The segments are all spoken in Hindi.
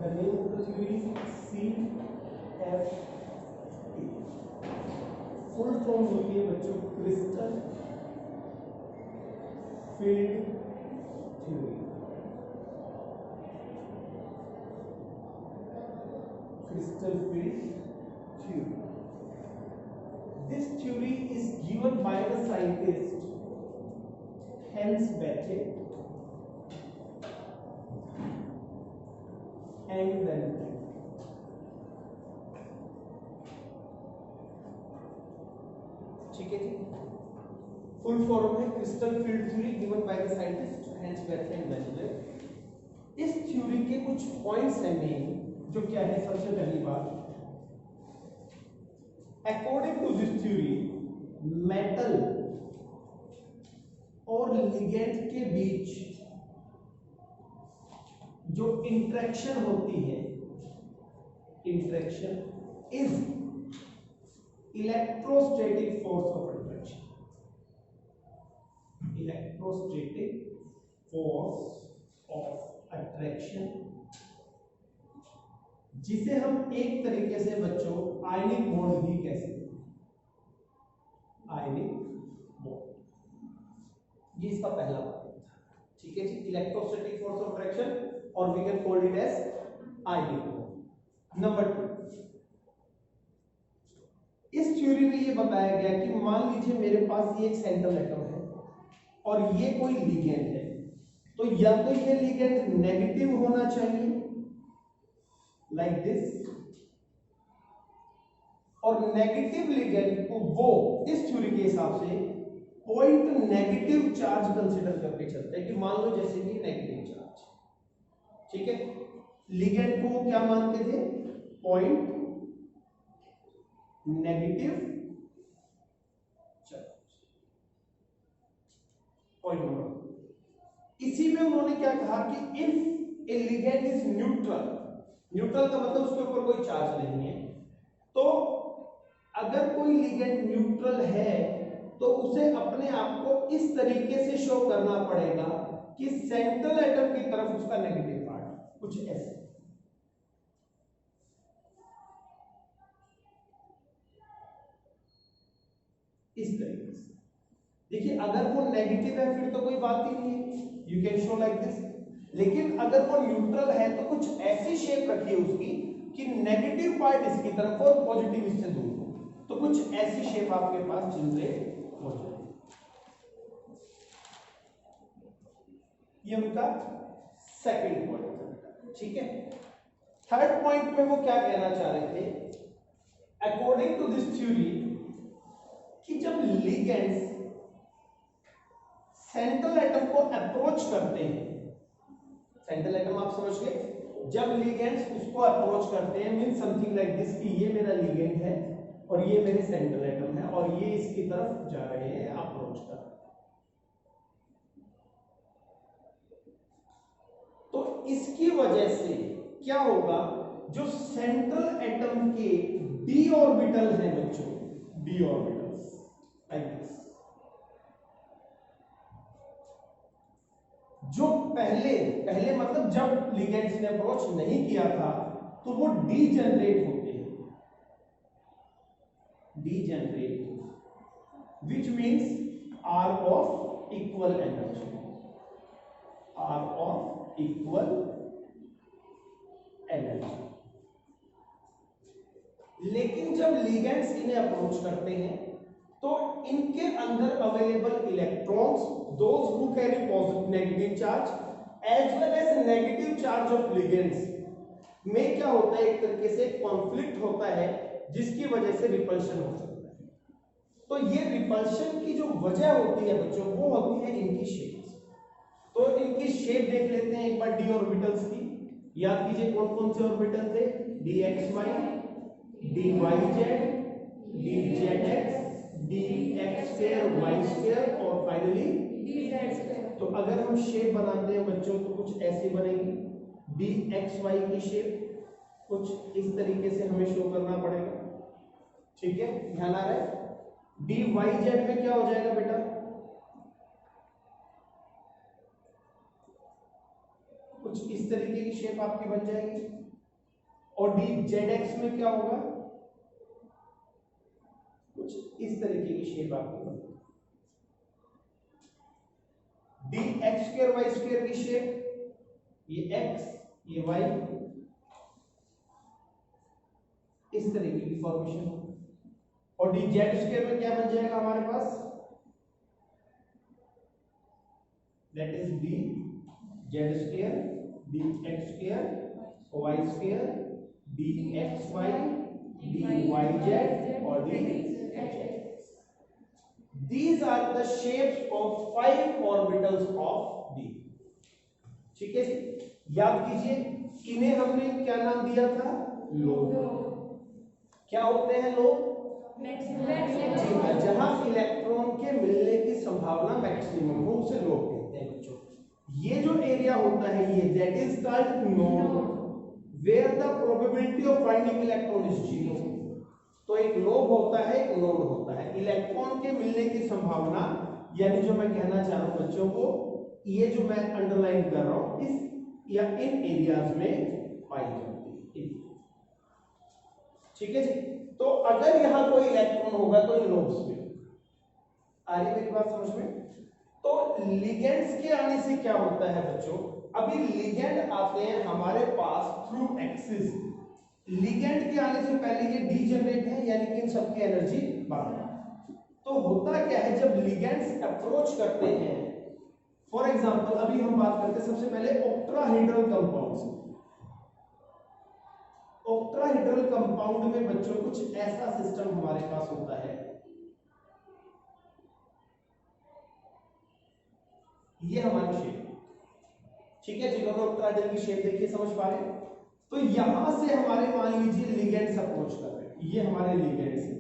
The name of the theory is CFT। Full form होती है बच्चों crystal field theory. Crystal field theory. This theory is given by the scientist Hans Bethe and then ठीक है जी। फुल फॉर्म है crystal field theory given by the scientist Hans Bethe and Vendler. इस थ्योरी के कुछ पॉइंट्स हैं मेन, जो क्या है। सबसे पहली बात, according to this theory metal और लिगेंड के बीच जो इंटरेक्शन होती है, interaction is electrostatic force of attraction. Electrostatic force of attraction, जिसे हम एक तरीके से बच्चों आयनिक बॉन्ड भी कह सकते हैं। आयनिक बॉन्ड, ये इसका पहला पॉइंट था। ठीक है जी, इलेक्ट्रोस्टैटिक फोर्स ऑफ अट्रैक्शन, और we can call it as ionic bond. Number 2, इस थ्योरी में ये बताया गया कि मान लीजिए मेरे पास ये एक सेंट्रल एटम है और ये कोई लिगेंड है, तो या तो ये लिगेंड नेगेटिव होना चाहिए लाइक दिस, और नेगेटिव लिगेंड को वो इस थ्योरी के हिसाब से पॉइंट नेगेटिव चार्ज कंसीडर करके चलते हैं कि मान लो जैसे कि नेगेटिव चार्ज, ठीक है। लिगेंड को वो क्या मानते थे? Point negative charge. Point number, इसी में उन्होंने क्या कहा कि if A ligand is neutral, neutral का मतलब उसके ऊपर कोई चार्ज नहीं है, तो अगर कोई लिगेंड न्यूट्रल है तो उसे अपने आप को इस तरीके से शो करना पड़ेगा कि सेंट्रल एटम की तरफ उसका नेगेटिव पार्ट, कुछ ऐसे। इस तरीके से देखिए, अगर वो नेगेटिव है फिर तो कोई बात ही नहीं है, you can show like this. लेकिन अगर वो न्यूट्रल है तो कुछ ऐसी शेप रखिए उसकी कि नेगेटिव पार्ट इसकी तरफ और पॉजिटिव इससे दूर हो, तो कुछ ऐसी शेप आपके पास जनरेट हो जाए। ये उनका सेकंड पॉइंट था, ठीक है। थर्ड पॉइंट में वो क्या कहना चाह रहे थे, अकॉर्डिंग टू दिस थ्योरी, कि जब लिगेंड्स सेंट्रल एटम को अप्रोच करते हैं, सेंट्रल एटम आप समझ गए, जब लिगेंड्स उसको अप्रोच करते हैं मीन समथिंग लाइक दिस कि ये मेरा लिगेंड है और ये मेरे सेंट्रल एटम है और ये इसकी तरफ जा रहे हैं, अप्रोच कर रहे हैं, तो इसकी वजह से क्या होगा, जो सेंट्रल एटम के डी ऑर्बिटल हैं बच्चों, डी ऑर्बिटल्स लाइक दिस, जो पहले मतलब जब लिगेंड्स ने अप्रोच नहीं किया था तो वो डीजेनरेट होते हैं, degenerate, which means are of equal energy, are of equal energy. लेकिन जब लिगेंड्स इन्हें अप्रोच करते हैं तो इनके अंदर available electrons, those who carry positive negative charge as well as negative charge of ligands में क्या होता है, एक तरीके से कॉन्फ्लिक्ट होता है, जिसकी वजह से रिपल्शन हो सकता है। तो ये रिपल्शन की जो वजह होती है बच्चों, वो होती है इनकी शेप। तो इनकी शेप देख लेते हैं एक बार डी ऑर्बिटल्स की। याद कीजिए कौन कौन से ऑर्बिटल थे, D x Y, D Y Z, D Z X, D x square Y square और फाइनली डी जेड स्क्वायर। तो अगर हम शेप बनाते हैं बच्चों तो कुछ ऐसी बनेगी, डी एक्स वाई की शेप कुछ इस तरीके से हमें शो करना पड़ेगा, ठीक है, ध्यान आ रहा है। डी वाई जेड में क्या हो जाएगा बेटा, कुछ इस तरीके की शेप आपकी बन जाएगी, और डी जेड एक्स में क्या होगा, कुछ इस तरीके की शेप आपको बनेगी। D x square Y square की शेप, ये एक्स ये वाई, इस तरीके की फॉर्मेशन होगी। और डी जेड स्क्वायर में क्या बन जाएगा हमारे पास, that is d Z square d x square Y square d x Y D Y z और d h x. These are the shapes of 5 orbitals of D। ठीक है जी, याद कीजिए इन्हें हमने क्या नाम दिया था, लोब। क्या होते हैं लोब, जहां इलेक्ट्रॉन के मिलने की संभावना मैक्सिमम हो उसे लोब कहते हैं बच्चों। ये जो एरिया होता है ये that is called node, where the probability of finding electron is 0। तो एक लोब होता है, एक नोड होता है। इलेक्ट्रॉन के मिलने की संभावना, यानी जो मैं कहना चाह रहा हूं बच्चों को, ये जो मैं अंडरलाइन कर रहा हूं इस या इन एरियाज में पाई जाती है। ठीक है जी, तो अगर यहां कोई इलेक्ट्रॉन होगा तो इन लोब्स में आ रही मेरी बात समझ में। तो लिगेंड्स के आने से क्या होता है बच्चों, अभी लिगेंड आते हैं हमारे पास थ्रू एक्सिस। लिगेंड के आने से पहले ये डी जनरेट है, यानी कि इन सबकी एनर्जी बढ़ा। तो होता क्या है जब लिगेंड्स अप्रोच करते हैं, फॉर एग्जांपल अभी हम बात करते हैं सबसे पहले ऑक्टाहेड्रल कंपाउंड्स। ऑक्टाहेड्रल कंपाउंड में बच्चों कुछ ऐसा सिस्टम हमारे पास होता है, ये हमारी शेप। ठीक है, जिन्होंने ऑक्टाहेड्रल की शेप देखी समझ पा रहे हैं। तो यहां से हमारे मान लीजिए लिगेंड्स अप्रोच कर रहे हैं, ये हमारे लिगेंड्स हैं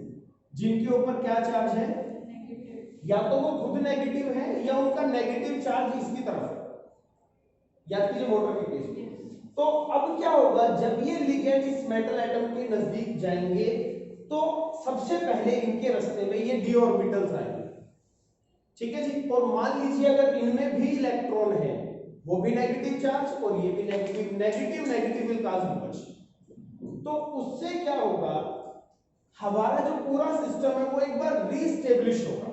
जिनके ऊपर क्या चार्ज है, या तो वो खुद नेगेटिव है या उनका नेगेटिव चार्ज इसकी तरफ है, याद कीजिए मोटर के केस में। तो अब क्या होगा जब ये लिगेंड इस मेटल एटम के नजदीक जाएंगे तो सबसे पहले इनके रास्ते में ये डी ऑर्बिटल्स आएंगे। ठीक है जी, और मान लीजिए अगर इनमें भी इलेक्ट्रॉन है, वो भी नेगेटिव चार्ज और ये भी negative, negative negative will cause repulsion. तो उससे क्या होगा, हमारा जो पूरा सिस्टम है वो एक बार रीस्टेब्लिश होगा,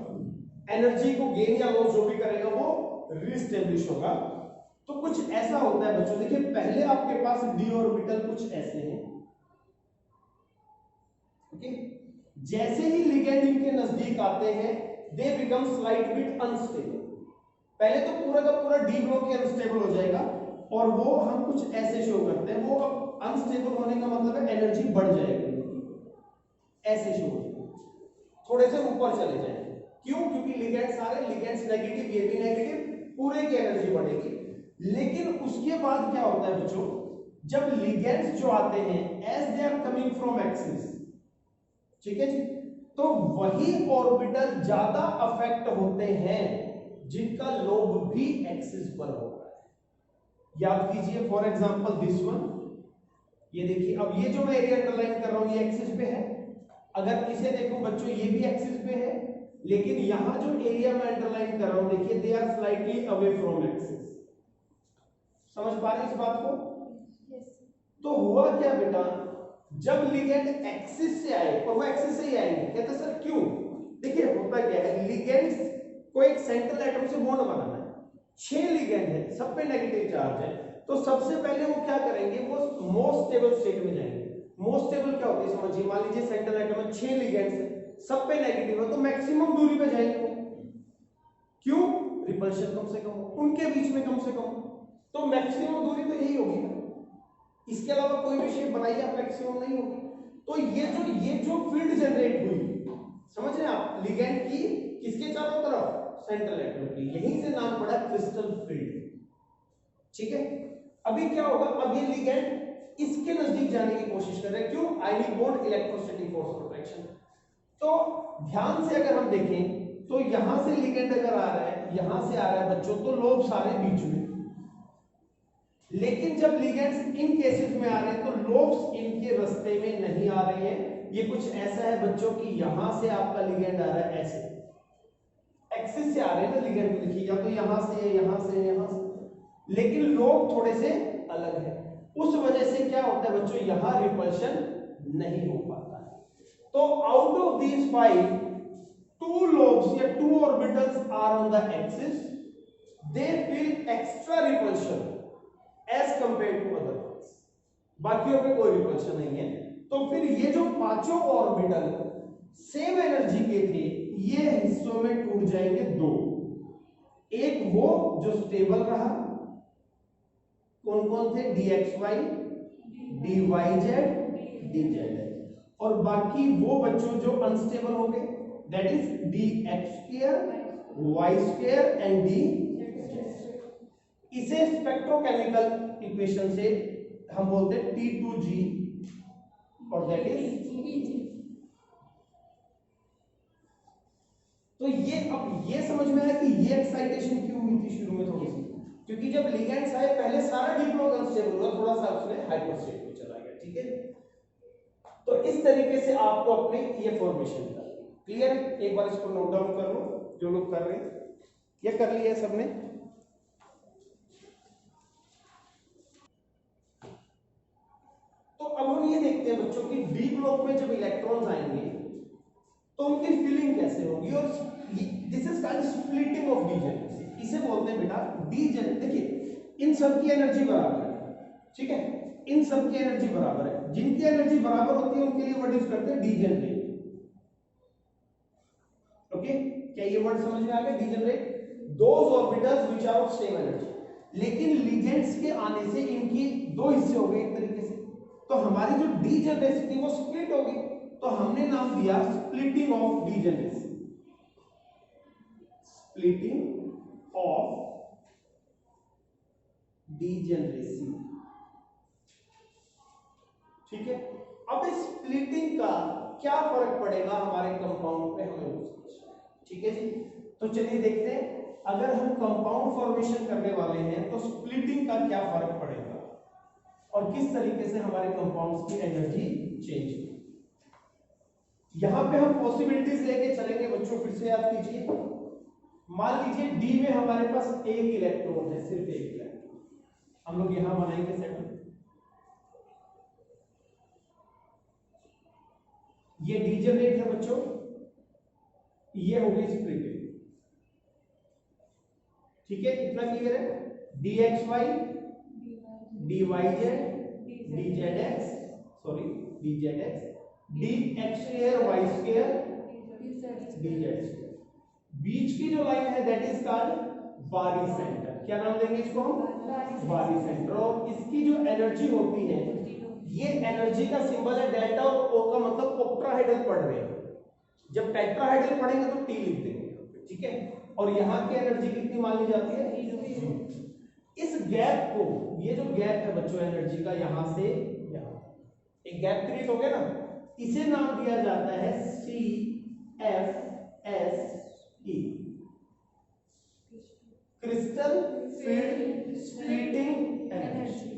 एनर्जी को गेन या लॉस जो भी करेगा वो रीस्टेब्लिश होगा। तो कुछ ऐसा होता है बच्चों, देखिए पहले आपके पास डी ऑर्बिटल कुछ ऐसे हैं, ओके। जैसे ही लिगेंड इनके नजदीक आते हैं they become slight bit unstable. पहले तो पूरा का पूरा डी ब्लॉक ही अनस्टेबल हो जाएगा और वो हम कुछ ऐसे शो करते हैं, वो अब अनस्टेबल होने का मतलब है एनर्जी बढ़ जाएगी, ऐसे शो हो जाएगा, थोड़े से ऊपर चले जाएंगे। क्यों, क्योंकि लिगेंड सारे लिगेंड्स नेगेटिव, ये भी नेगेटिव, पूरे की एनर्जी बढ़ेगी। लेकिन उसके बाद क्या होता है बच्चों, जब लिगेंड्स जो आते हैं as they are coming from axis, ठीक है जी, तो वही ऑर्बिटल ज्यादा अफेक्ट होते हैं जिनका लोब भी एक्सिस पर होता है। याद कीजिए फॉर एग्जांपल दिस वन, ये देखिए अब ये जो मैं एरिया अंडरलाइन कर रहा हूं ये एक्सिस पे है। अगर इसे देखो बच्चों ये भी एक्सिस पे है, लेकिन यहां जो एरिया मैं अंडरलाइन कर रहा हूं देखिए they are slightly away from axis. समझ पा रहे हैं इस बात को? तो हुआ क्या बेटा, जब लिगेंड एक्सिस से आए और वो एक्सिस से ही आएंगे, कहते सर क्यों? देखिए होता क्या है, लिगेंड्स को एक सेंट्रल एटम से बॉन्ड बनाना है, 6 लिगेंड है, सब पे नेगेटिव चार्ज है, तो सबसे पहले वो क्या करेंगे, वो मोस्ट स्टेबल स्टेट में जाएंगे। मोस्ट स्टेबल क्या होती है समझिए, मान लीजिए सेंट्रल एटम में 6 लिगेंड्स है, सब पे नेगेटिव है, तो मैक्सिमम दूरी पे जाएंगे वो। क्यों? रिपल्शन कम से कम हो, उनके बीच में कम से कम, तो मैक्सिमम दूरी तो यही होगी ना, इसके अलावा कोई भी शेप बनाइए आप मैक्सिमम नहीं होगी। तो ये जो फील्ड जनरेट हुई, समझ रहे हैं आप, लिगेंड की किसके चारों तरफ, सेंट्रल एटम की, यहीं से नाम पड़ा क्रिस्टल फील्ड। ठीक है, अभी क्या होगा, अब ये लिगेंड इसके नजदीक जाने की कोशिश कर रहे हैं, क्यों? Ionic bond, electrostatic force of attraction. तो ध्यान से अगर हम देखें तो यहां से लिगेंड अगर आ रहा है, यहां से आ रहा है बच्चों, तो लोब सारे बीच में, लेकिन जब लिगेंड्स इन केसेस में आ रहे हैं तो लोब्स इनके रास्ते में नहीं आ रहे हैं। ये कुछ ऐसा है बच्चों की, यहां से आपका लिगेंड आ रहा है ऐसे, एक्सिस से आ रहे हैं ना लिगेंड को, देखिए या तो यहां से, यहां से, यहां से, लेकिन लोब थोड़े से अलग है। उस वजह से क्या होता है बच्चों, यहां रिपल्शन नहीं हो पाता है। तो आउट ऑफ दीज 5, 2 lobes या 2 orbitals are on the axis, they feel extra repulsion as compared to other ones, बाकियों पे कोई रिपल्शन नहीं है। तो फिर ये जो पांचों ऑर्बिटल सेम एनर्जी के थे, ये हिस्सों में टूट जाएंगे 2। एक वो जो स्टेबल रहा, कौन कौन थे, dxy, dyz, dz, और बाकी वो बच्चों जो अनस्टेबल हो गए, that is dx2, y2 and dz। इसे स्पेक्ट्रोकेमिकल इक्वेशन से हम बोलते हैं T2G, और दैट इज। तो ये अब ये समझ में आया कि ये एक्साइटेशन क्यों हुई थी शुरू में थोड़ी सी, क्योंकि जब लिगेंड्स आए पहले सारा डिप्लोग अनस्टेबल हुआ, थोड़ा सा उसमें हाइपरस्टेट में चला गया, ठीक है। तो इस तरीके से आपको अपने ये फॉर्मेशन करनी है। क्लियर है? एक बार इसको नोट डाउन कर लो, जो लोग कर रहे हैं। ये कर लिया है सबने? तो अब हम ये देखते हैं बच्चों की डी ब्लॉक में जब इलेक्ट्रॉन्स आएंगे तो उनकी फीलिंग कैसे होगी, और this is called splitting of degeneracy. इसे बोलते हैं बेटा डीजेन। देखिए इन सब की एनर्जी बराबर है, ठीक है, इन सब की एनर्जी बराबर है। जिनकी एनर्जी बराबर होती है उनके लिए वर्ड यूज करते हैं डीजेनरेट। ओके, क्या ये वर्ड समझ में आ गया? Degenerate, those orbitals which are of same energy. लेकिन लिगेंड्स के आने से इनकी दो हिस्से हो गए एक तरीके से, तो हमारी जो डीजेनरेसी थी वो स्प्लिट हो गई, तो हमने नाम दिया splitting of degeneracy. Splitting of degeneracy, ठीक है। अब इस स्प्लिटिंग का क्या फर्क पड़ेगा हमारे कंपाउंड पे, हमें वो समझना है, ठीक है जी। तो चलिए देखते हैं, अगर हम कंपाउंड फॉर्मेशन करने वाले हैं तो स्प्लिटिंग का क्या फर्क पड़ेगा और किस तरीके से हमारे कंपाउंड्स की एनर्जी चेंज होगी। यहां पे हम पॉसिबिलिटीज लेके चलेंगे बच्चों, फिर से याद कीजिए। मान लीजिए डी में हमारे पास एक इलेक्ट्रॉन है, सिर्फ एक इलेक्ट्रॉन, हम लोग यहां बनाएंगे सेटल। ये डीजेनरेट है बच्चों, ये हो गई स्प्लिटिंग, ठीक है, इतना क्लियर है। dxy, dyz, dzx, sorry dzx, dx2 y2 dz। बीच की जो लाइन है दैट इज कॉल्ड बारी सेंटर। क्या नाम देंगे इसको हम? बारी सेंटर। और इसकी जो एनर्जी होती है, ये एनर्जी का सिंबल है डेल्टा, और ओ का मतलब ऑक्टाहेड्रल पढ़ रहे हैं। जब टेट्राहेड्रल पढ़ेंगे तो टी लिख देंगे, ठीक है। और यहाँ की एनर्जी कितनी मानी जाती है? इस गैप को, ये जो गैप है बच्चों एनर्जी का, यहां से यहां एक गैप क्रिएट हो गया ना, इसे नाम दिया जाता है CFSE, crystal field splitting energy,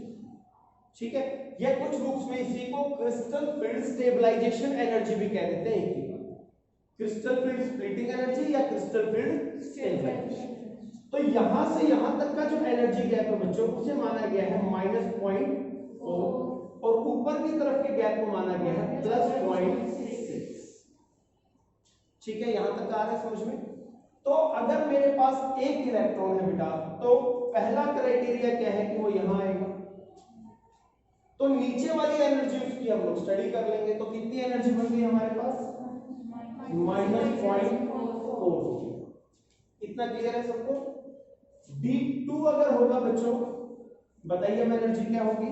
ठीक है। या कुछ बुक्स में इसी को क्रिस्टल फील्ड स्टेबलाइजेशन एनर्जी भी कह देते हैं, एक ही बात, क्रिस्टल फील्ड स्प्लिटिंग एनर्जी या क्रिस्टल फील्ड स्टेबलाइजेशन। तो यहां से यहां तक का जो एनर्जी गैप है बच्चों, उसे माना गया है -0.4, और ऊपर की तरफ के गैप को माना गया है +0.6, ठीक है। यहां तक आ रहा है समझ में? तो अगर मेरे पास एक इलेक्ट्रॉन है बेटा, तो पहला क्राइटेरिया क्या है कि वो यहां आएगा, तो नीचे वाली एनर्जी उसकी हम लोग स्टडी कर लेंगे। तो कितनी एनर्जी बन गई हमारे पास? -0.4 होगी। इतना क्लियर है सबको? D2 अगर होगा बच्चों, बताइए अब एनर्जी क्या होगी?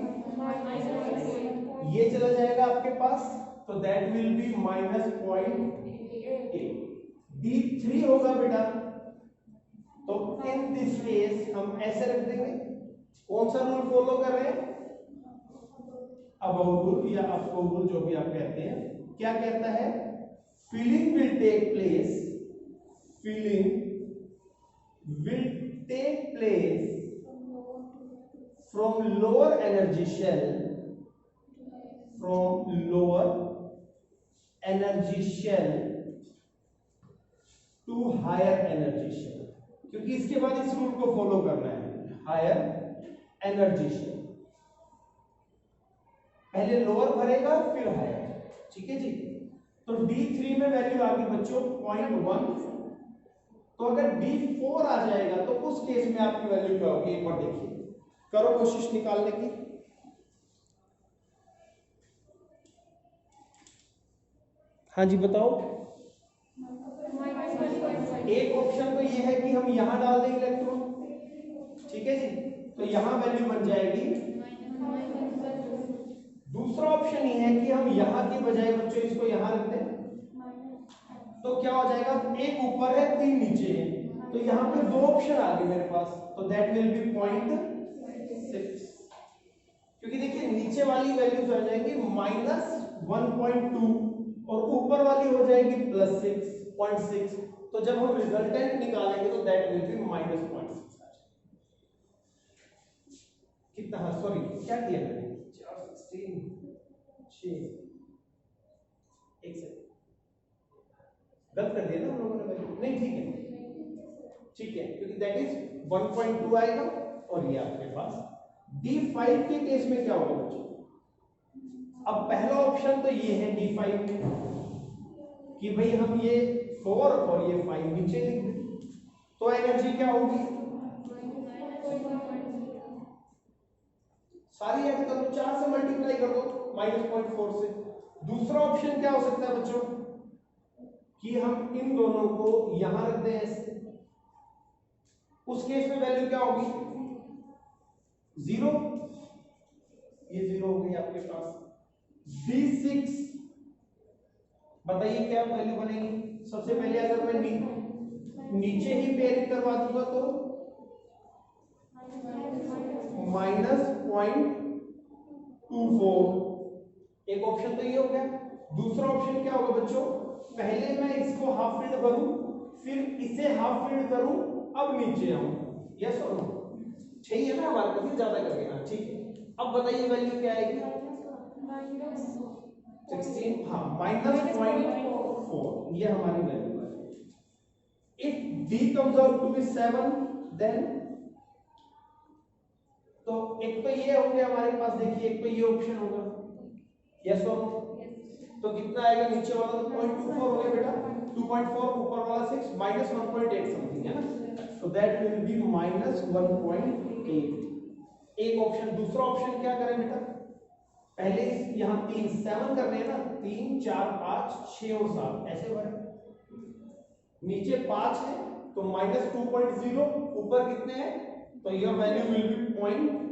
ये चला जाएगा आपके पास, तो दैट विल बी -0.8। D3 होगा बेटा, तो इन दिस केस हम ऐसे रख देंगे। कौन सा रूल फॉलो कर रहे हैं? अबाउट रूल या अबाउट रूल, जो भी आप कहते हैं। क्या कहता है? Filling will take place, filling will take place from lower energy shell, from lower energy shell to higher energy shell, क्योंकि इसके बाद इस रूल को फॉलो करना है, हायर एनर्जी शेल। पहले लोअर भरेगा फिर हायर, ठीक है जी। तो D3 में वैल्यू आ गई बच्चों 0.1। तो अगर D4 आ जाएगा तो उस केस में आपकी वैल्यू क्या होगी, एक बार देखिए, करो कोशिश निकालने की। हाँ जी बताओ। एक ऑप्शन तो ये है कि हम यहां डाल दें इलेक्ट्रॉन, ठीक है जी, तो यहां वैल्यू बन जाएगी। दूसरा ऑप्शन ये है कि हम यहां के बजाय बच्चों इसको यहां रख दें, तो क्या हो जाएगा, एक ऊपर है 3 नीचे है, तो यहां पे दो ऑप्शन आ गए मेरे पास, तो दैट विल बी 0.6। क्योंकि देखिए नीचे वाली वैल्यूज आ जाएंगी -1.2 और ऊपर वाली हो जाएगी +6.6। तो जब हम रिजल्टेंट निकालेंगे तो दैट विल बी -0.6। कितना, हाँ सॉरी क्या किया मैंने, 416 6 एक सेकंड गलत कर दिया ना हम लोगों ने वैल्यू, नहीं ठीक है, ठीक है, क्योंकि दैट इज 1.2 आएगा। और ये आपके पास D5 के केस में क्या होगा बच्चों, अब पहला ऑप्शन तो ये है D5 में कि भाई हम ये 4 और ये 5 नीचे लिख दें, तो एनर्जी क्या होगी, सारी ऐड कर दो, 4 से मल्टीप्लाई कर दो -0.4 से। दूसरा ऑप्शन क्या हो सकता है बच्चों कि हम इन दोनों को यहां रख दें ऐसे, उस केस में वैल्यू क्या होगी 0, ये 0 हो गई आपके पास। D6 बताइए क्या वैल्यू बनेगी। सबसे पहले अगर मैं नीचे ही पेयरिंग करवा दूंगा तो -0.24, एक ऑप्शन तो ये हो गया। दूसरा ऑप्शन क्या होगा बच्चों, पहले मैं इसको हाफ फील्ड करूं, फिर इसे हाफ फील्ड करूं, अब नीचे आऊं, यस और नो, चाहिए ना हमारे को, फिर ज्यादा कर देना, ठीक है। अब बताइए वैल्यू क्या आएगी 16, हाँ -0.4, ये हमारी वैल्यू है। If D comes out to be 7 then, तो एक तो ये हो गया हमारे पास, देखिए एक तो ये ऑप्शन होगा, यस और नो, तो कितना आएगा नीचे वाला, तो 0.24 हो गया बेटा, 2.4 ऊपर वाला 6 -1.8 समथिंग है ना, तो दैट विल बी -1.8, एक ऑप्शन। दूसरा ऑप्शन क्या करें बेटा, पहले यहां 3 7 करने हैं ना, 3 4 5 6 और 7 ऐसे भरे, नीचे 5 है तो -2.0, ऊपर कितने हैं, तो योर वैल्यू विल बी 0.8।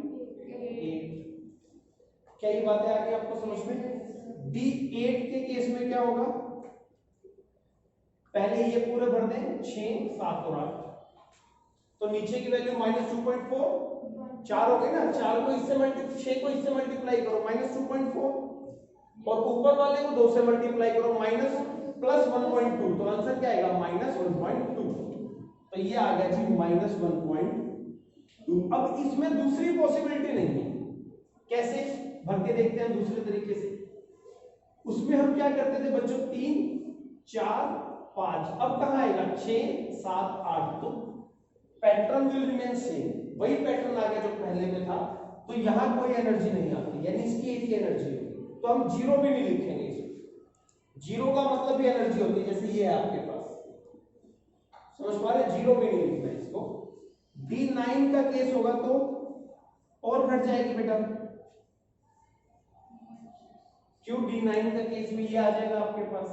क्या ये बातें आ गई आपको समझ में। D8 के केस में क्या होगा, पहले ये पूरे भर दें 6 7 और 8, तो नीचे की वैल्यू -2.4, 4 हो गए ना, 4 को इससे मल्टीप्लाई, 6 को इससे मल्टीप्लाई करो -2.4, और ऊपर वाले को 2 से मल्टीप्लाई करो +1.2, तो आंसर क्या आएगा -1.2। तो ये आ गया जी -1.2। अब इसमें दूसरी पॉसिबिलिटी नहीं है, कैसे भर के देखते हैं दूसरे तरीके से। उसमें हम क्या करते थे बच्चों, 3 4 5, अब कहां आएगा 6 7 8, तो पैटर्न विल रिमेन सेम, वही पैटर्न आ गया जो पहले में था, तो यहां कोई एनर्जी नहीं आती, यानी इसकी एक ही एनर्जी होगी, तो हम 0 भी नहीं लिखेंगे इसमें, 0 का मतलब भी एनर्जी होती है, जैसे ये है आपके पास, समझ पा रहे, 0 भी नहीं लिखना इसको। D9 का केस होगा तो और घट जाएगी बेटा, क्यों, D9 का केस में ये आ जाएगा आपके पास,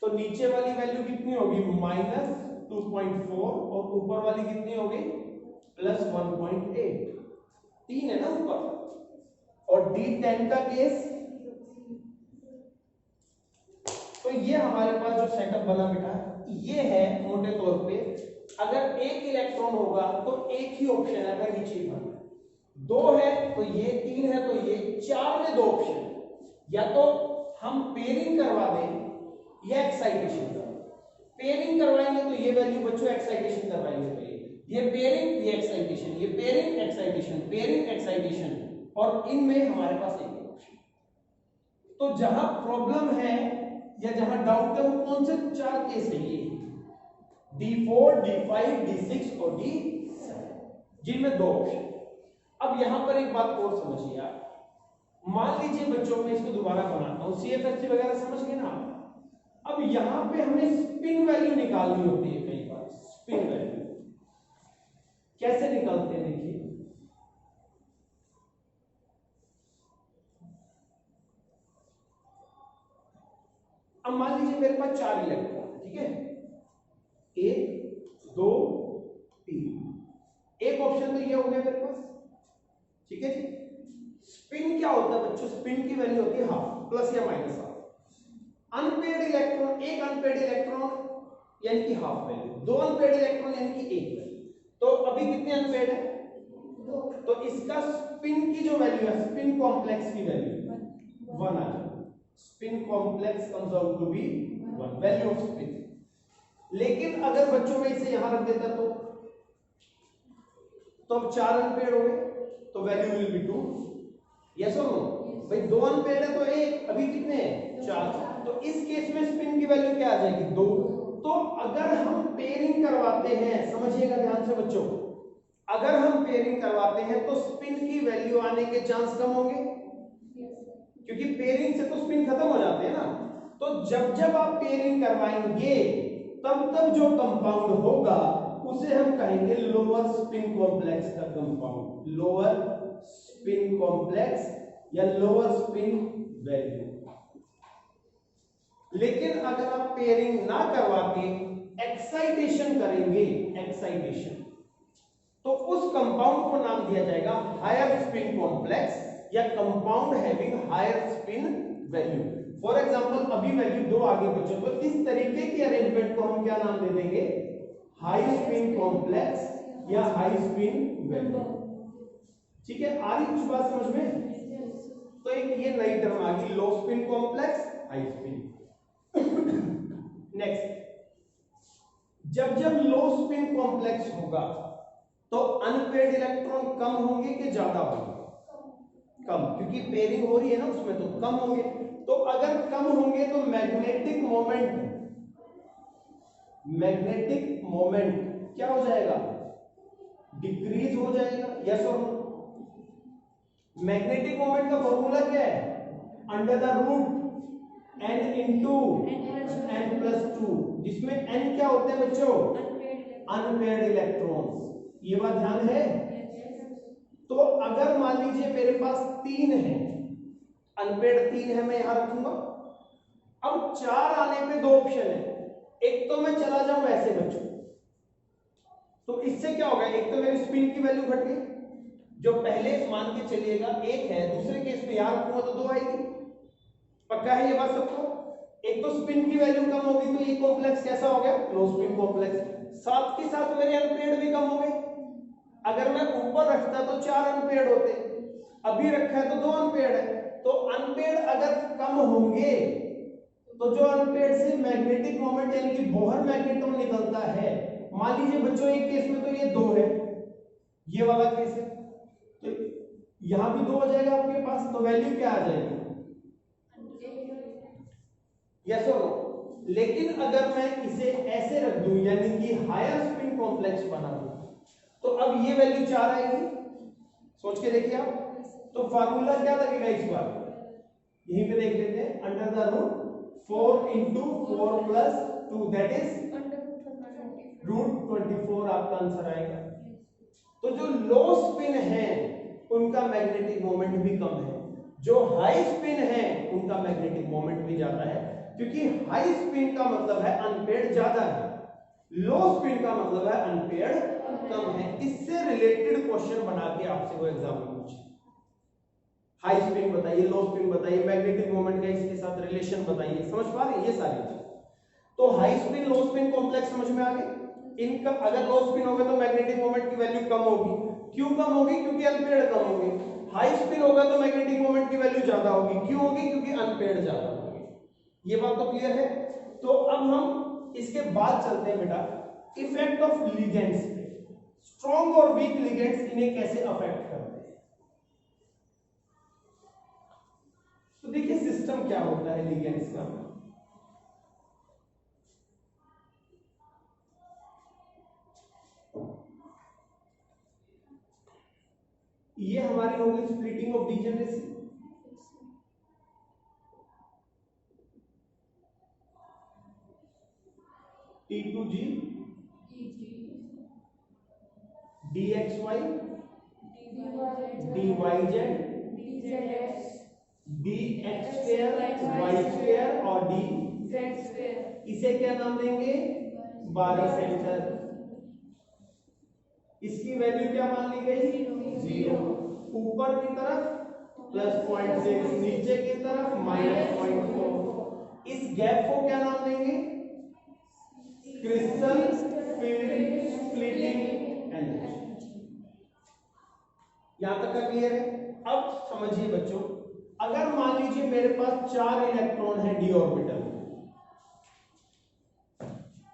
तो नीचे वाली वैल्यू कितनी होगी -2.4 और ऊपर वाली कितनी होगी +1.8, 3 है ना ऊपर। और D10 का केस, तो ये हमारे पास जो सेटअप बना बेटा, ये है मोटे तौर पे, अगर एक इलेक्ट्रॉन होगा तो एक ही ऑप्शन है, अगर नीचे भरना, 2 है तो ये, 3 है तो ये, 4 में 2 ऑप्शन, या तो हम पेयरिंग करवा दें या एक्साइटेशन। पेयरिंग करवाएंगे तो ये वैल्यू बच्चों, एक्साइटेशन करवाएंगे तो ये पेयरिंग, ये एक्साइटेशन, ये पेयरिंग एक्साइटेशन, पेयरिंग एक्साइटेशन, और इनमें हमारे पास एक ऑप्शन। तो जहां प्रॉब्लम है या जहां डाउट है वो कौन से 4 केस है, ये D4 D5 D6 और D7, जिनमें 2 ऑप्शन। अब यहां पर एक बात और समझिए आप, मान लीजिए बच्चों में इसको दोबारा बनाता हूं, CFSC वगैरह समझ गए ना आप। अब यहां पे हमें स्पिन वैल्यू निकालनी होती है कई बार। स्पिन वैल्यू कैसे निकालते हैं देखिए, अब मान लीजिए मेरे पास 4 इलेक्ट्रॉन, ठीक है, 1 2 3, एक ऑप्शन तो ये हो गया मेरे पास, ठीक है जी। स्पिन क्या होता है बच्चों, स्पिन की वैल्यू होती है हाफ, प्लस या माइनस हाफ। अनपेड इलेक्ट्रॉन, एक अनपेड इलेक्ट्रॉन यानी कि हाफ वैल्यू, 2 अनपेड इलेक्ट्रॉन यानी कि 1 वैल्यू। तो अभी कितने अनपेड है, 2, तो इसका स्पिन की जो वैल्यू है, स्पिन कॉम्प्लेक्स की वैल्यू 1 आ जाए। Spin complex comes out to be 1, value of spin. लेकिन अगर बच्चों में इसे यहां रख देता तो अब 4 अनपेड हो गए, तो वैल्यू विल बी 2। यस और नो भाई, 2 अनपेड है तो 1, अभी कितने हैं 4, तो इस केस में स्पिन की वैल्यू क्या आ जाएगी 2। तो अगर हम पेयरिंग करवाते हैं, समझिएगा ध्यान से बच्चों, अगर हम पेयरिंग करवाते हैं तो स्पिन की वैल्यू आने के चांस कम होंगे, क्योंकि पेयरिंग से तो स्पिन खत्म हो जाते हैं ना। तो जब जब आप पेयरिंग करवाएंगे तब तब जो कंपाउंड होगा उसे हम कहेंगे लोअर स्पिन कॉम्प्लेक्स का कंपाउंड, लोअर स्पिन कॉम्प्लेक्स या लोअर स्पिन वैल्यू। लेकिन अगर आप पेयरिंग ना करवा के एक्साइटेशन करेंगे, एक्साइटेशन, तो उस कंपाउंड को नाम दिया जाएगा हायर स्पिन कॉम्प्लेक्स या compound having higher spin value. For example अभी वैल्यू 2 आगे बच्चों, तो इस तरीके की अरेंजमेंट को हम क्या नाम दे देंगे, हाई स्पिन कॉम्प्लेक्स या हाई स्पिन वैल्यू। ठीक है, आ रही कुछ बात समझ में? तो एक ये नई टर्म आ गई, लो spin complex, high spin. Next, जब जब लो स्पिन कॉम्प्लेक्स होगा तो अनपेड इलेक्ट्रॉन कम होंगे कि ज्यादा होंगे? कम, क्योंकि पेयरिंग हो रही है ना उसमें, तो कम होंगे। तो अगर कम होंगे तो मैग्नेटिक मोमेंट क्या हो जाएगा, डिक्रीज हो जाएगा। यस और नो? मैग्नेटिक मोमेंट का फॉर्मूला क्या है, under the root n into n+2, जिसमें n क्या होते हैं बच्चों, अनपेड इलेक्ट्रॉन्स। ये बात ध्यान है? तो अगर मान लीजिए मेरे पास 3 है, अनपेड 3 है, मैं यहां रखूंगा। अब 4 आने पे 2 ऑप्शन है, एक तो मैं चला जाऊं ऐसे बच्चों, तो इससे क्या होगा, एक तो मेरी स्पिन की वैल्यू घट गई, जो पहले मान के चलिएगा 1 है, दूसरे केस में यहां रखूंगा तो 2 आएगी। पक्का है ये बात सबको? एक तो स्पिन की वैल्यू कम होगी तो ये कॉम्प्लेक्स कैसा हो गया, लो स्पिन कॉम्प्लेक्स। साथ के साथ मेरे अनपेड भी कम हो गए। अगर मैं ऊपर रखता तो 4 अनपेड होते, अभी रखा है तो 2 अनपेड है। तो अनपेड अगर कम होंगे तो जो अनपेड से मैग्नेटिक मोमेंट यानी कि बोहर मैग्नेट्रॉन निकलता है, मान लीजिए बच्चों एक केस में तो ये 2 है, ये वाला केस है, तो यहां भी 2 हो जाएगा आपके पास, तो वैल्यू क्या आ जाएगी, यस और नो? लेकिन अगर मैं इसे ऐसे रख दूं यानी कि हायर स्पिन कॉम्प्लेक्स बना दूं, तो अब ये वैल्यू 4 आएगी। सोच के देखिए आप, तो फार्मूला क्या लगेगा इस बार, यहीं पे देख लेते हैं, under the root 4 into 4 plus 2 that is √24 आपका आंसर आएगा। तो जो लो स्पिन है उनका मैग्नेटिक मोमेंट भी कम है, जो हाई स्पिन है उनका मैग्नेटिक मोमेंट भी ज्यादा है, क्योंकि हाई स्पिन का मतलब है अनपेड ज्यादा है, लो स्पिन का मतलब है अनपेड कम है। इससे रिलेटेड क्वेश्चन बना के आपसे वो एग्जाम में पूछे, हाई स्पिन बताइए, लो स्पिन बताइए, मैग्नेटिक मोमेंट का इसके साथ रिलेशन बताइए, समझ पा रहे हैं ये सारी चीज? तो हाई स्पिन लो स्पिन कॉम्प्लेक्स समझ में आ गए। इनका अगर लो स्पिन होगा तो मैग्नेटिक मोमेंट की वैल्यू कम होगी, क्यों कम होगी, क्योंकि अनपेड कम होंगे। हाई स्पिन होगा तो मैग्नेटिक मोमेंट की वैल्यू ज्यादा होगी, क्यों होगी, क्योंकि अनपेड ज्यादा होंगे। ये बात तो क्लियर है? तो अब हम इसके बाद चलते हैं बेटा इफेक्ट ऑफ लिगेंड्स पे, स्ट्रॉन्ग और वीक लिगेंड्स इन्हें कैसे अफेक्ट करते हैं। तो देखिए सिस्टम क्या होता है लिगेंड्स का। ये हमारी होगी splitting of degeneracy, two G dxy dyz dx square y square और d इसे क्या नाम देंगे, बारीसेंटर। इसकी वैल्यू क्या मान ली गई, 0। ऊपर की तरफ +0.6, नीचे की तरफ -0.4। इस गैप को क्या नाम देंगे, क्रिस्टल फील्ड स्प्लिटिंग एनर्जी। यहां तक का क्लियर है। अब समझिए बच्चों, अगर मान लीजिए मेरे पास 4 इलेक्ट्रॉन है d ऑर्बिटल में,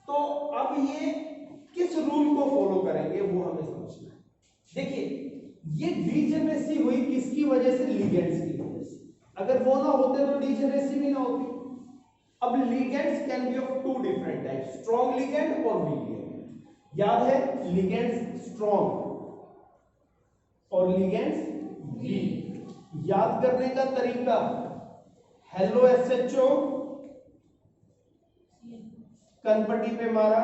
तो अब ये किस रूल को फॉलो करेंगे वो हमें समझना है। देखिए ये डीजेनरेसी हुई किसकी वजह से, लिगेंड्स की वजह से। अगर वो ना होते तो डीजेनरेसी भी ना होती। अब ligands can be of 2 different types, strong ligand और वीक लिगेंड। याद है, लिगेंड्स स्ट्रॉन्ग और लिगेंड्स वीक। याद करने का तरीका, हेलो एसएचओ कनपट्टी पे मारा,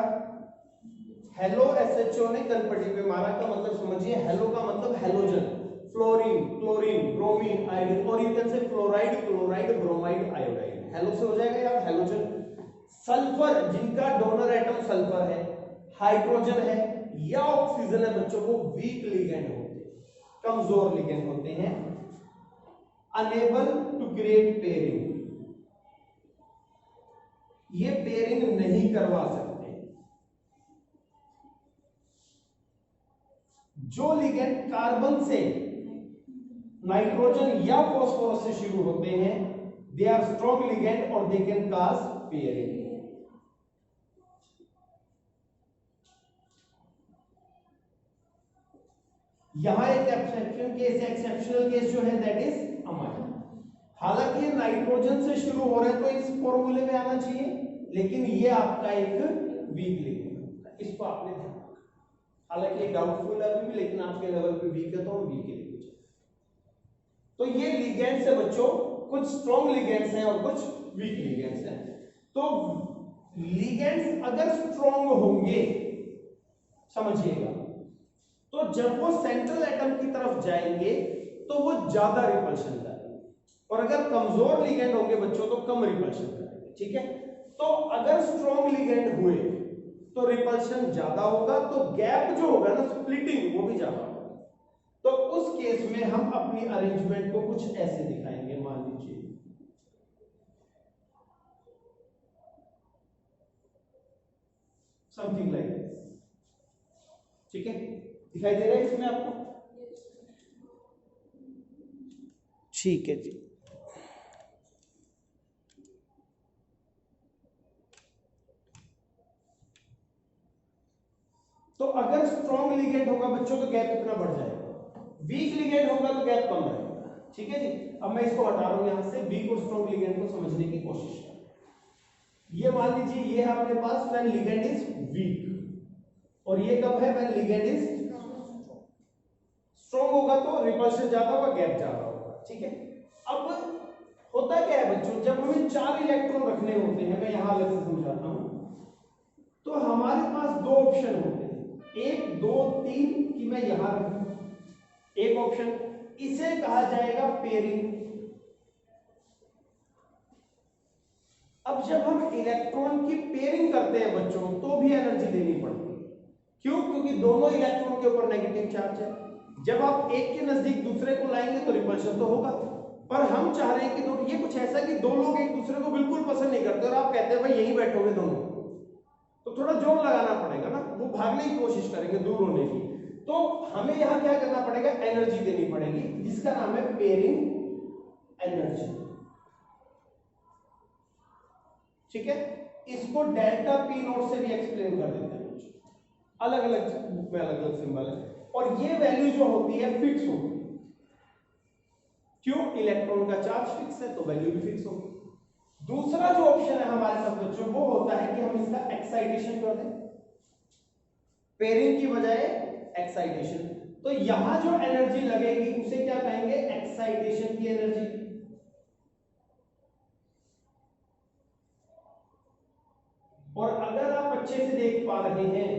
हेलो एसएचओ ने कनपट्टी पे मारा का मतलब समझिए, हेलो का मतलब halogen, fluorine, chlorine, bromine, iodine, और you can say fluoride, chloride, bromide, iodide. Halo से हो जाएगा यार हेलोजन। सल्फर, जिनका डोनर एटम सल्फर है, हाइड्रोजन है या ऑक्सीजन है बच्चों, वो वीक लिगेंड होते हैं, कमजोर लिगेंड होते हैं, अनेबल टू क्रिएट पेयरिंग, ये पेयरिंग नहीं करवा सकते। जो लिगेंड कार्बन से, नाइट्रोजन या फॉस्फोरस से शुरू होते हैं, दे आर स्ट्रॉन्ग लिगेंड और दे कैन कॉज पेयरिंग। यहां एक एक्सेप्शन केस है, एक्सेप्शनल केस जो है दैट इज अमाइन। हालांकि नाइट्रोजन से शुरू हो रहा है तो इस फॉर्मूले में आना चाहिए, लेकिन ये आपका एक वीक लिगेंड होता है, इसको आपने ध्यान रखना। हालांकि डाउटफुल है अभी भी, लेकिन आपके लेवल पे वीक है तो हम वीक के लिए पूछे। तो ये लिगेंड्स है बच्चों, कुछ स्ट्रॉन्ग लिगेंड्स हैं और कुछ वीक लिगेंड्स हैं। तो लिगेंड्स अगर स्ट्रॉन्ग होंगे, समझिएगा, तो जब वो सेंट्रल एटम की तरफ जाएंगे तो वो ज्यादा रिपल्शन करेंगे, और अगर कमजोर लिगेंड होंगे बच्चों तो कम रिपल्शन करेंगे। ठीक है, तो अगर स्ट्रॉन्ग लिगेंड हुए तो रिपल्शन ज्यादा होगा, तो गैप जो होगा ना, स्प्लिटिंग, वो भी ज्यादा होगा। तो उस केस में हम अपनी अरेंजमेंट को कुछ ऐसे दिखाएंगे, मान लीजिए समथिंग लाइक दिस। ठीक है, दिखाई दे रहा है इसमें आपको? ठीक है जी। तो अगर स्ट्रॉन्ग लिगेंड होगा बच्चों तो गैप इतना बढ़ जाएगा, वीक लिगेंड होगा तो गैप कम रहेगा। ठीक है जी। अब मैं इसको हटा रहा हूं यहां से, वीक और स्ट्रॉन्ग लिगेंड को समझने की कोशिश कर। ये मान लीजिए ये है अपने पास व्हेन लिगेंड इज वीक, और ये कब है व्हेन लिगेंड इज स्ट्रॉन्ग होगा तो रिपल्शन ज्यादा होगा, गैप ज्यादा होगा। ठीक है, अब होता क्या है बच्चों, जब हमें 4 इलेक्ट्रॉन रखने होते हैं, मैं यहां अलग से समझाता हूं, तो हमारे पास 2 ऑप्शन होते हैं, 1 2 3 कि मैं यहां रखूं, एक ऑप्शन, इसे कहा जाएगा पेयरिंग। अब जब हम इलेक्ट्रॉन की पेयरिंग करते हैं बच्चों तो भी एनर्जी देनी पड़ती है। क्यों? क्योंकि दोनों इलेक्ट्रॉन के ऊपर नेगेटिव चार्ज है। जब आप एक के नजदीक दूसरे को लाएंगे तो रिपल्शन तो होगा, पर हम चाह रहे हैं कि ये कुछ ऐसा कि 2 लोग एक दूसरे को बिल्कुल पसंद नहीं करते और आप कहते हैं भाई यहीं बैठोगे दोनों, तो थोड़ा जोर लगाना पड़ेगा ना, वो भागने की कोशिश करेंगे, दूर होने की। तो हमें यहां क्या करना पड़ेगा, एनर्जी देनी पड़ेगी, जिसका नाम है पेयरिंग एनर्जी। ठीक है, इसको डेल्टा पी नोट से भी एक्सप्लेन कर देते हैं, अलग अलग बुक में अलग अलग सिंबल है, और ये वैल्यू जो होती है फिक्स होती है। क्यों? इलेक्ट्रॉन का चार्ज फिक्स है तो वैल्यू भी फिक्स होगी। दूसरा जो ऑप्शन है हमारे पास बच्चों, वो होता है कि हम इसका एक्साइटेशन कर दें, पेयरिंग की बजाय एक्साइटेशन। तो यहां जो एनर्जी लगेगी उसे क्या कहेंगे, एक्साइटेशन की एनर्जी। और अगर आप अच्छे से पा रहे हैं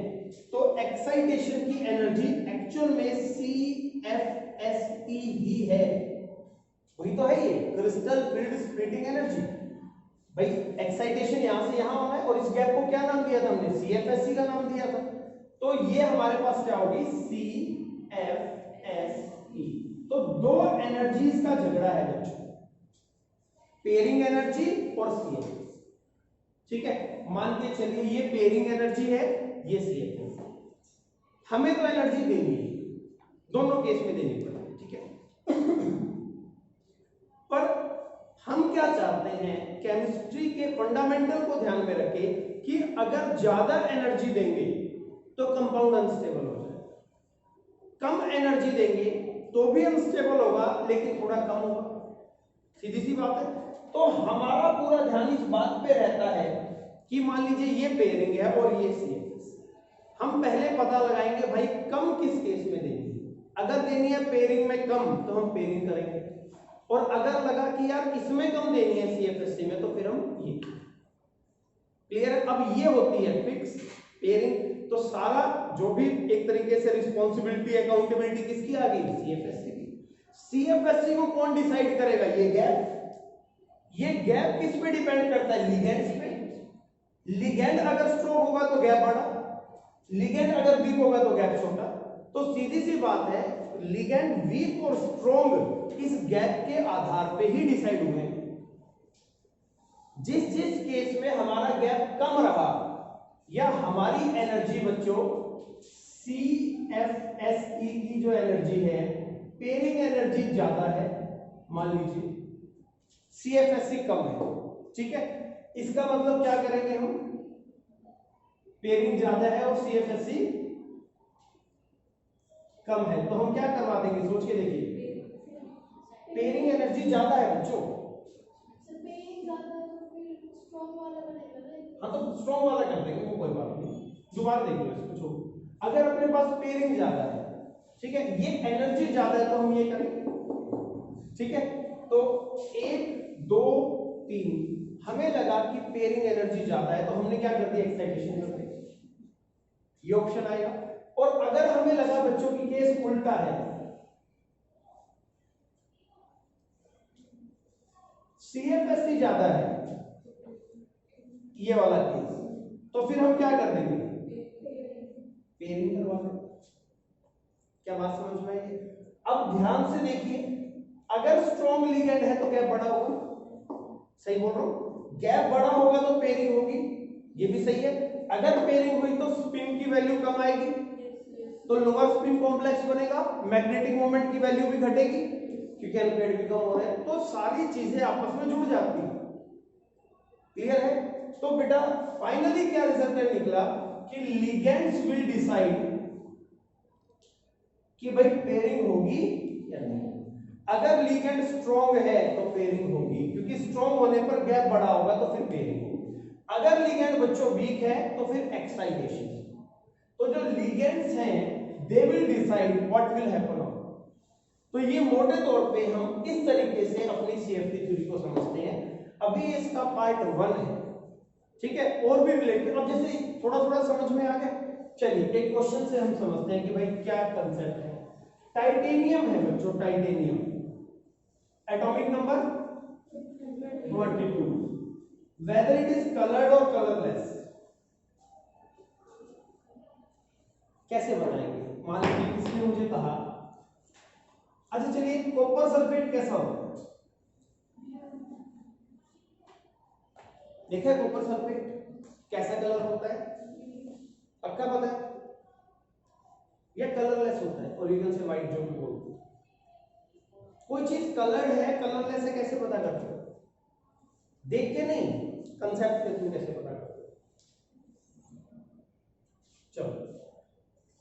तो एक्साइटेशन की एनर्जी एक्चुअल में CFSE ही है, वही तो है ये क्रिस्टल फील्ड स्प्लिटिंग एनर्जी। भाई एक्साइटेशन यहां से यहां होना है और इस गैप को क्या नाम दिया था हमने, CFSE का नाम दिया था। तो ये हमारे पास क्या होगी, CFSE। तो दो एनर्जीज का झगड़ा है बच्चों, पेयरिंग एनर्जी और CFS। ठीक है, मान के चलिए ये पेयरिंग एनर्जी है, ये CFS। हमें तो एनर्जी देनी है, दोनों केस में देनी पड़ेगी, ठीक है। पर हम क्या चाहते हैं, केमिस्ट्री के फंडामेंटल को ध्यान में रखें कि अगर ज्यादा एनर्जी देंगे तो कंपाउंड अनस्टेबल हो जाएगा, कम एनर्जी देंगे तो भी अनस्टेबल होगा लेकिन थोड़ा कम होगा, सीधी सी बात है। तो हमारा पूरा ध्यान इस बात पे रहता है कि मान लीजिए ये पेयरिंग है और ये CFS, हम पहले पता लगाएंगे भाई कम किस केस में देनी है। अगर देनी है पेयरिंग में कम तो हम पेयरिंग करेंगे, और अगर लगा कि यार इसमें कम देनी है CFSC में तो फिर हम ये। क्लियर है? अब ये होती है फिक्स पेयरिंग, तो सारा जो भी एक तरीके से रिस्पॉन्सिबिलिटी अकाउंटेबिलिटी किसकी आ गई, CFSC की। CFSC को कौन डिसाइड करेगा, ये गैप। ये गैप किस पे डिपेंड करता है, लिगेंड्स पे। लिगेंड अगर स्ट्रॉन्ग होगा तो गैप बड़ा, लिगेंड अगर वीक होगा तो गैप छोटा। तो सीधी सी बात है, लिगेंड वीक और स्ट्रॉन्ग इस गैप के आधार पे ही डिसाइड हुए हैं। जिस केस में हमारा गैप कम रहा या हमारी एनर्जी बच्चों CFSE की जो एनर्जी है, पेयरिंग एनर्जी ज्यादा है, मान लीजिए CFSE कम है, ठीक है। इसका मतलब क्या करेंगे हम, पेयरिंग ज्यादा है और CFSE कम है तो हम क्या करवा देंगे, सोच के देखिए। पेयरिंग एनर्जी ज्यादा है बच्चों, हाँ तो स्ट्रॉन्ग वाला कर देंगे, वो कोई बात नहीं, दोबारा देख लो इसको। अगर अपने पास पेयरिंग ज्यादा है, ठीक है, ये एनर्जी ज्यादा है तो हम ये करेंगे, ठीक है। तो 1 2 3 हमें लगा कि पेयरिंग एनर्जी ज्यादा है तो हमने क्या कर दिया, एक्साइटेशन कर दी, ये ऑप्शन आएगा। और अगर हमें लगा बच्चों की केस उल्टा है, CFSE ज्यादा है, ये वाला केस, तो फिर हम क्या कर देंगे, पेयरिंग करवा देंगे। क्या बात समझ में आई? अब ध्यान से देखिए, अगर स्ट्रॉन्ग लिगेंड है तो गैप बड़ा होगा, सही बोल रहा हूं, गैप बड़ा होगा तो पेयरिंग होगी, ये भी सही है। अगर पेयरिंग हुई तो स्पिन की वैल्यू कम आएगी तो लोअर स्पिन कॉम्प्लेक्स बनेगा, मैग्नेटिक मोमेंट की वैल्यू भी घटेगी क्योंकि अल्फेड भी कम हो रहे हैं, तो सारी चीजें आपस में जुड़ जाती हैं। क्लियर है? तो बेटा फाइनली क्या रिजल्ट निकला कि लिगेंड्स विल डिसाइड कि भाई पेयरिंग होगी या नहीं। अगर लिगेंड स्ट्रॉन्ग है तो पेयरिंग होगी क्योंकि स्ट्रॉन्ग होने पर गैप बड़ा होगा तो फिर पेयरिंग होगी। अगर लिगेंड बच्चों वीक है तो फिर एक्साइटेशन। तो जो लिगेंड्स हैं they will decide what will happen. तो ये मोटे तौर पे हम इस तरीके से अपनी CFT थ्योरी को समझते हैं। अभी इसका पार्ट 1 है, ठीक है, और भी रिलेटेड। अब जैसे थोड़ा थोड़ा समझ में आ गया, चलिए एक क्वेश्चन से हम समझते हैं कि भाई क्या कंसेप्ट है। टाइटेनियम है बच्चों, titanium, atomic number 22, whether it is coloured और कलरलेस, कैसे बताएंगे। मान लीजिए किसने मुझे कहा, अच्छा चलिए कॉपर सल्फेट कैसा होता है, देखा है कॉपर सल्फेट कैसा कलर होता है, पक्का पता है, या कलरलेस होता है, ओरिजिनल से व्हाइट जो भी बोलते हैं। कोई चीज कलर्ड है कलरलेस है कैसे पता करते हो, देख के नहीं, कंसेप्ट के थ्रू कैसे पता करते हो। चलो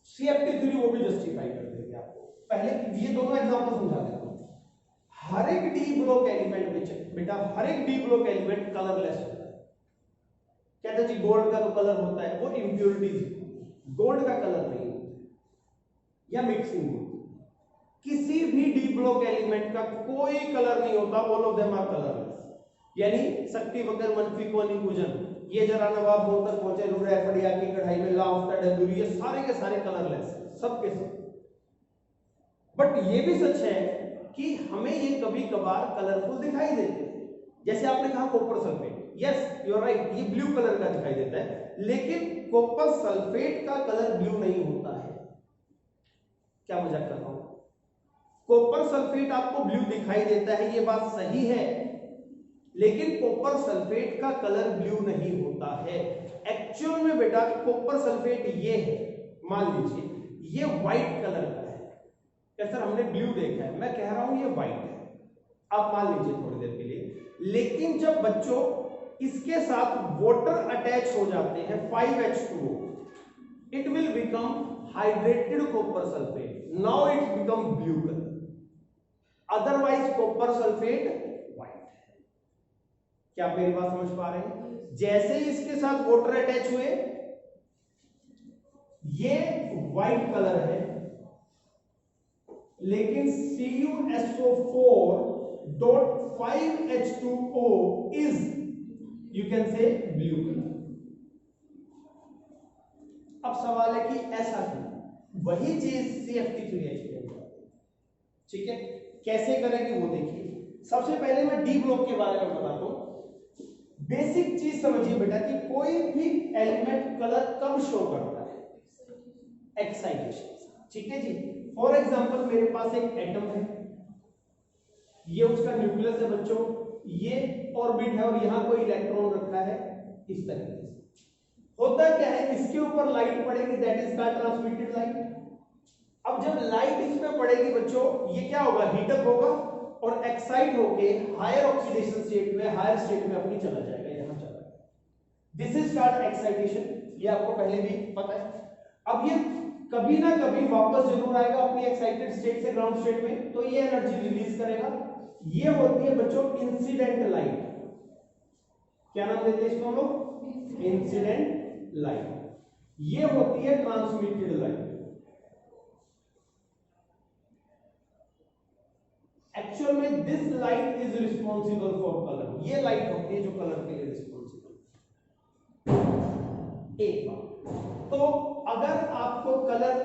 CFT थ्योरी वो भी जस्टिफाई कर देंगे आपको। पहले ये दोनों एग्जांपल समझा देता हूं। हर एक डी ब्लॉक एलिमेंट बेटा, हर एक डी ब्लॉक एलिमेंट कलरलेस होता है। कहते हैं जी गोल्ड का तो कलर होता है, वो इंप्योरिटीज, गोल्ड का कलर नहीं होता या मिक्सिंग होती। किसी भी डी ब्लॉक एलिमेंट का कोई कलर नहीं होता, all of them are colourless. यानी शक्ति वक्र मनफी कोण निकुंजन ये जरा नवाब मोड़ तक पहुंचे, लूरा एफडिया की कढ़ाई में, लाफ्टा डब्ल्यू, ये सारे के सारे कलरलेस, सबके सब। बट ये भी सच है कि हमें ये कभी कभार कलरफुल दिखाई देते हैं। जैसे आपने कहा copper sulphate, yes you are right, ये ब्लू कलर का दिखाई देता है, लेकिन कॉपर सल्फेट का कलर ब्लू नहीं होता है। क्या मजाक कर रहा हूं? कॉपर सल्फेट आपको ब्लू दिखाई देता है, ये बात सही है, लेकिन कॉपर सल्फेट का कलर ब्लू नहीं होता है। एक्चुअल में बेटा कॉपर सल्फेट ये है, मान लीजिए ये व्हाइट कलर का है। क्या सर हमने ब्लू देखा है, मैं कह रहा हूं ये व्हाइट है, आप मान लीजिए थोड़ी देर के लिए। लेकिन जब बच्चों इसके साथ वाटर अटैच हो जाते हैं 5H2O, it will become hydrated copper sulphate, now it become blue colour, otherwise copper sulphate white है। क्या आप मेरी बात समझ पा रहे हैं? जैसे ही इसके साथ वाटर अटैच हुए ये व्हाइट कलर है, लेकिन CuSO4.5H2O is, you can say, blue color। अब सवाल है कि ऐसा क्यों? वही चीज CF3H, ठीक है, कैसे करेंगे वो देखिए। सबसे पहले मैं डी ब्लॉक के बारे में बताता हूं। बेसिक चीज समझिए बेटा कि कोई भी एलिमेंट कलर कब शो करता है? एक्साइटेशन, ठीक है जी। फॉर एग्जांपल मेरे पास एक एटम है, ये उसका न्यूक्लियस है बच्चों, ये ऑर्बिट है और यहां कोई इलेक्ट्रॉन रखा है इस तरीके से। होता क्या है, इसके ऊपर लाइट पड़ेगी, that is called transmitted light. अब जब लाइट इसमें पड़ेगी बच्चों, ये क्या होगा, हीटअप होगा और एक्साइट होके हायर ऑक्सीडेशन स्टेट में, हायर स्टेट में अपनी चला जाएगा, यहां चला जाएगा। दिस इज कॉल्ड एक्साइटेशन, ये आपको पहले भी पता है। अब ये कभी ना कभी वापस जरूर आएगा अपनी एक्साइटेड स्टेट से ग्राउंड स्टेट में, तो ये एनर्जी रिलीज करेगा। ये होती है बच्चों इंसिडेंट लाइट। क्या नाम देते हैं इसको हम लोग? Incident light. ये होती है ट्रांसमिटेड लाइट। एक्चुअल में this light is responsible for colour. ये लाइट होती है जो कलर के लिए रिस्पॉन्सिबल। एक बात तो, अगर आपको कलर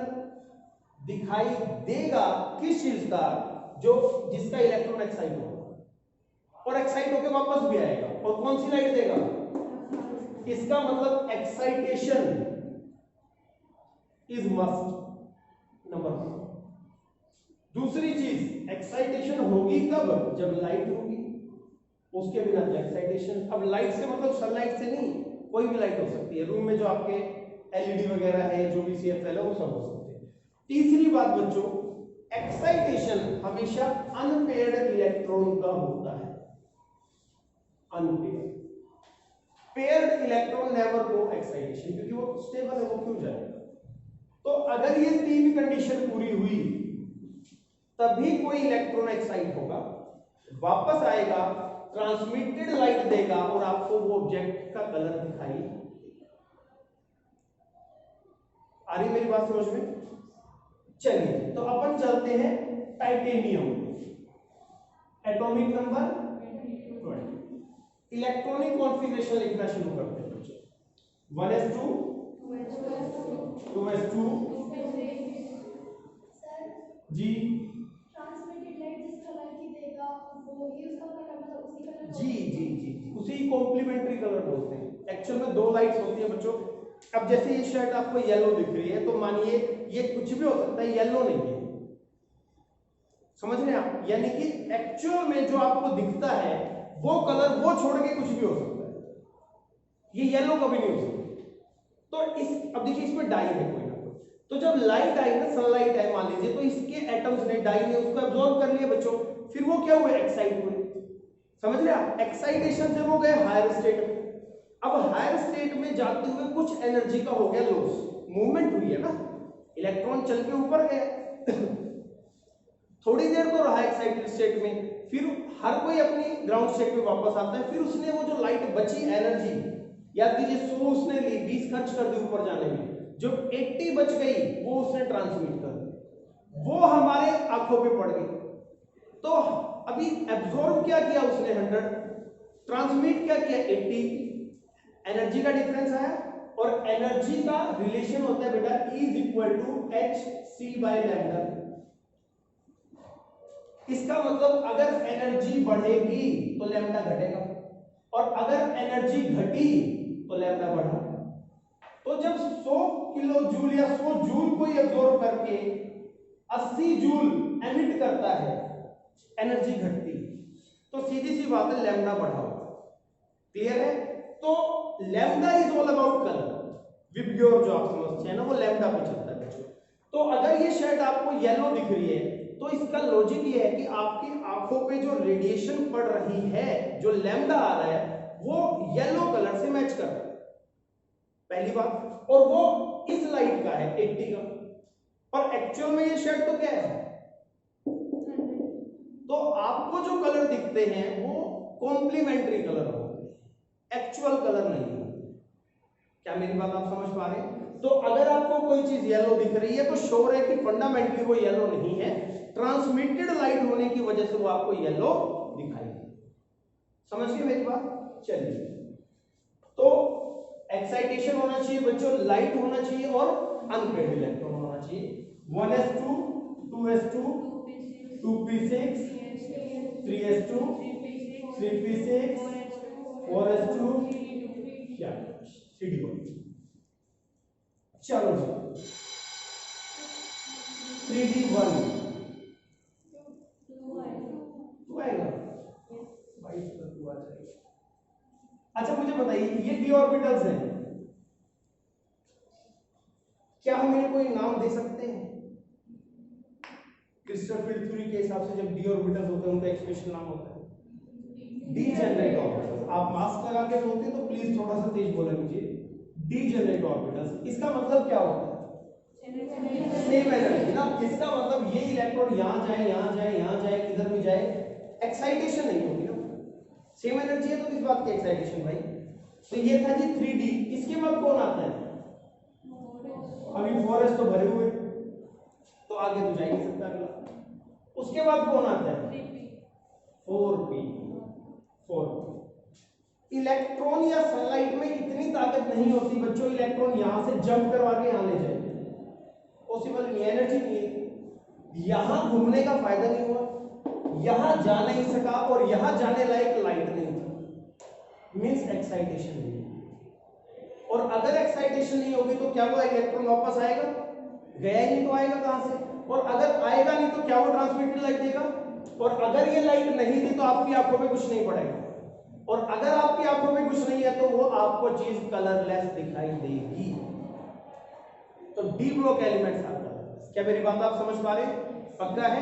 दिखाई देगा किस चीज का, जो जिसका इलेक्ट्रॉन एक्साइट होगा और एक्साइट होकर वापस भी आएगा, और कौन सी लाइट देगा? इसका मतलब एक्साइटेशन इज मस्ट, नंबर 1। दूसरी चीज, एक्साइटेशन होगी कब? जब लाइट होगी, उसके बिना तो एक्साइटेशन। अब लाइट से मतलब सनलाइट से नहीं, कोई भी लाइट हो सकती है, रूम में जो आपके एलईडी वगैरह है, जो भी CFL है, वो सब हो सकते हैं। तीसरी बात बच्चों, एक्साइटेशन हमेशा अनपेयर्ड इलेक्ट्रॉन का होता है। Unpaired, paired electron never go excitation, क्योंकि वो स्टेबल है, वो क्यों जाएगा? तो अगर ये तीन कंडीशन पूरी हुई तभी कोई इलेक्ट्रॉन एक्साइट होगा, वापस आएगा, ट्रांसमिटेड लाइट देगा और आपको वो ऑब्जेक्ट का कलर दिखाई देगा। आ रही मेरी बात समझ में? चलिए तो अपन चलते हैं titanium, atomic number 20। Electronic configuration लिखना शुरू करते हैं बच्चों। 1s2 2s2 जी, ट्रांसमिटेड लाइट जिस कलर की देगा वो ही उसका कलर, मतलब उसी कलर जी जी जी, उसी कॉम्प्लीमेंट्री कलर बोलते हैं। एक्चुअल में दो लाइट्स होती है बच्चों। अब जैसे ये शर्ट आपको येलो दिख रही है, तो मानिए ये कुछ भी हो सकता है, येलो नहीं है, समझ रहे हैं आप? यानी कि एक्चुअल में जो आपको दिखता है वो कलर, वो छोड़ के कुछ भी हो सकता है, ये येलो कभी नहीं हो सकता। तो इस, अब देखिए इसमें डाई है कोई ना कोई, तो जब लाइट आई ना, सनलाइट है मान लीजिए, तो इसके एटम्स ने, डाई ने उसको एब्जॉर्ब कर लिया बच्चों, फिर वो क्या हुए? एक्साइट हुए। समझ रहे आप? एक्साइटेशन से वो गए हायर स्टेट में। अब हायर स्टेट में जाते हुए कुछ एनर्जी का हो गया लॉस, मूवमेंट हुई है ना, इलेक्ट्रॉन चल के ऊपर गया थोड़ी देर तो रहा एक्साइटेड स्टेट में, फिर हर कोई अपनी ग्राउंड स्टेट में वापस आता है। फिर उसने वो जो लाइट बची एनर्जी, याद कीजिए 100 उसने ली, 20 खर्च कर दी ऊपर जाने में, जो 80 बच गई वो उसने ट्रांसमिट कर दी, वो हमारे आंखों पे पड़ गई। तो अभी एब्जॉर्ब क्या किया उसने 100, ट्रांसमिट क्या किया 80, एनर्जी का डिफरेंस आया, और एनर्जी का रिलेशन होता है बेटा E = hc/λ। इसका मतलब अगर एनर्जी बढ़ेगी तो लैम्डा घटेगा, और अगर एनर्जी घटी तो लैम्डा बढ़ा। तो जब 100 किलो जूल या 100 जूल को एब्जॉर्ब करके 80 जूल एमिट करता है, एनर्जी घटती, तो सीधी सी बात है लैम्डा बढ़ा होगा। क्लियर है? तो lambda is all about colour. VIBGYOR जो आप समझते हैं ना, वो लैम्डा पे चलता है बच्चों। तो अगर ये शर्ट आपको येलो दिख रही है तो इसका लॉजिक ये है कि आपकी आंखों पे जो रेडिएशन पड़ रही है, जो लैम्डा आ रहा है, वो येलो कलर से मैच कर रहा है, पहली बात। और वो इस लाइट का है 80 का, पर एक्चुअल में ये शर्ट तो क्या है? तो आपको जो कलर दिखते हैं वो कॉम्प्लीमेंट्री कलर होते हैं, एक्चुअल कलर नहीं होते। क्या मेरी बात आप समझ पा रहे हैं? तो अगर आपको कोई चीज येलो दिख रही है तो श्योर है कि फंडामेंटली वो येलो नहीं है, ट्रांसमिटेड लाइट होने की वजह से वो आपको येलो दिखाई दे। समझ गए मेरी बात? चलिए, तो एक्साइटेशन होना चाहिए बच्चों, लाइट होना चाहिए और अनपेड इलेक्ट्रॉन होना चाहिए। 1s2, 2s2, 2p6, 3s2, 3p6, 4s2, क्या 3d1। चलो जी, 3d1 2 आएगा भाई, इसका 2 आ जाएगा। अच्छा मुझे बताइए, ये d ऑर्बिटल्स हैं, क्या हम इन्हें कोई नाम दे सकते हैं? क्रिस्टल फील्ड थ्योरी के हिसाब से जब d ऑर्बिटल्स होते हैं उनका एक्सप्रेशन नाम होता है डीजेनरेट ऑर्बिटल्स। आप मास्क लगा के बोलते हैं तो प्लीज थोड़ा सा तेज बोले मुझे, डीजेनरेट ऑर्बिटल्स। इसका मतलब क्या होता है? सेम एनर्जी ना। इसका मतलब ये इलेक्ट्रॉन यहां जाए, यहां जाए, यहां जाए, किधर भी जाए, एक्साइटेशन नहीं होगी ना। सेम एनर्जी है तो किस बात की एक्साइटेशन भाई? तो ये था जी 3D। इसके बाद कौन आता है? अभी 4s तो भरे हुए, तो आगे तो जा ही नहीं सकता अगला। उसके बाद कौन आता है? 4p। इलेक्ट्रॉन या सनलाइट में इतनी ताकत नहीं होती बच्चों, इलेक्ट्रॉन यहां से जंप करवा के यहां ले जाए, पॉसिबल नहीं, एनर्जी नहीं है। यहां घूमने का फायदा नहीं हुआ, यहां जा नहीं सका, और यहां जाने लायक लाइट नहीं था, मींस एक्साइटेशन नहीं। और अगर एक्साइटेशन नहीं होगी तो क्या वो इलेक्ट्रॉन वापस आएगा? गया ही नहीं तो आएगा कहां से? और अगर आएगा नहीं तो क्या वो ट्रांसमिटेड लाइट देगा? और अगर ये लाइट नहीं दी तो आपकी आंखों में कुछ नहीं पड़ेगा, और अगर आपकी आंखों में कुछ नहीं है तो वो आपको चीज कलरलेस दिखाई देगी। तो D block elements are colourless. क्या मेरी बात आप समझ पा रहे हैं? पक्का है?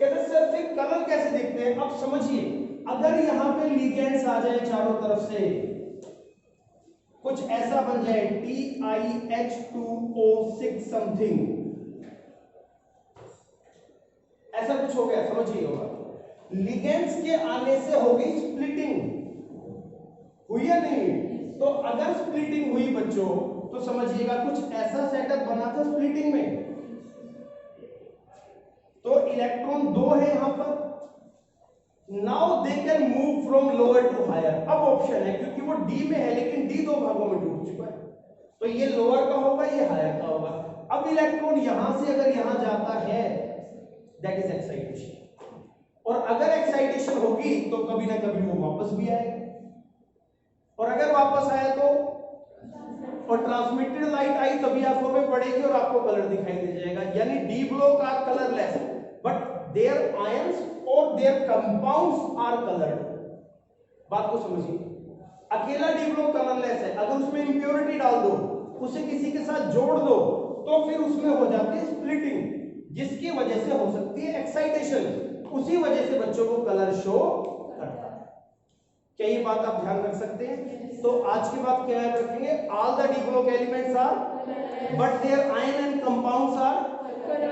कहते सर फिर कलर कैसे दिखते हैं? अब समझिए, अगर यहां पे लिगेंड्स आ जाए चारों तरफ से, कुछ ऐसा बन जाए TiH2O6 समथिंग, ऐसा कुछ हो गया, समझिए होगा, लिगेंड्स के आने से होगी स्प्लिटिंग, हुई या नहीं? तो अगर स्प्लिटिंग हुई बच्चों तो समझिएगा कुछ ऐसा सेटअप बना था स्प्लिटिंग में, तो इलेक्ट्रॉन 2 है यहां पर, now they can move from lower to higher. अब ऑप्शन है, क्योंकि वो डी में है लेकिन डी 2 भागों में टूट चुका है, तो ये लोअर का होगा, ये हायर का होगा। अब इलेक्ट्रॉन यहां से अगर यहां जाता है, दैट इज एक्साइटेशन, और अगर एक्साइटेशन होगी तो कभी ना कभी वो वापस भी आएगा, और अगर वापस आया तो, और ट्रांसमिटेड लाइट आई तभी आंखों में पड़ेगी और आपको कलर दिखाई दे जाएगा। यानी D block are colourless, but their ions और देयर कंपाउंड्स आर कलर्ड। बात को समझिए, अकेला डी ब्लॉक कलरलेस है, अगर उसमें इंप्योरिटी डाल दो, उसे किसी के साथ जोड़ दो, तो फिर उसमें हो जाती है स्प्लिटिंग, जिसकी वजह से हो सकती है एक्साइटेशन, उसी वजह से बच्चों को कलर शो करता है। क्या ये बात आप ध्यान रख सकते हैं? तो आज की बात क्या याद रखेंगे? All the D block elements are, but their ion and compounds are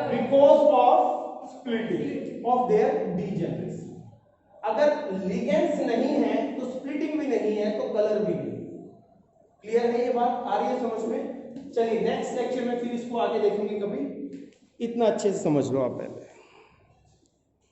because of splitting of their degeneracy. अगर लिगेंड्स नहीं है तो स्प्लिटिंग भी नहीं है, तो कलर भी नहीं। क्लियर है ये बात? आ रही है समझ में? चलिए नेक्स्ट लेक्चर में फिर इसको आगे देखेंगे कभी। इतना अच्छे से समझ लो आप पहले।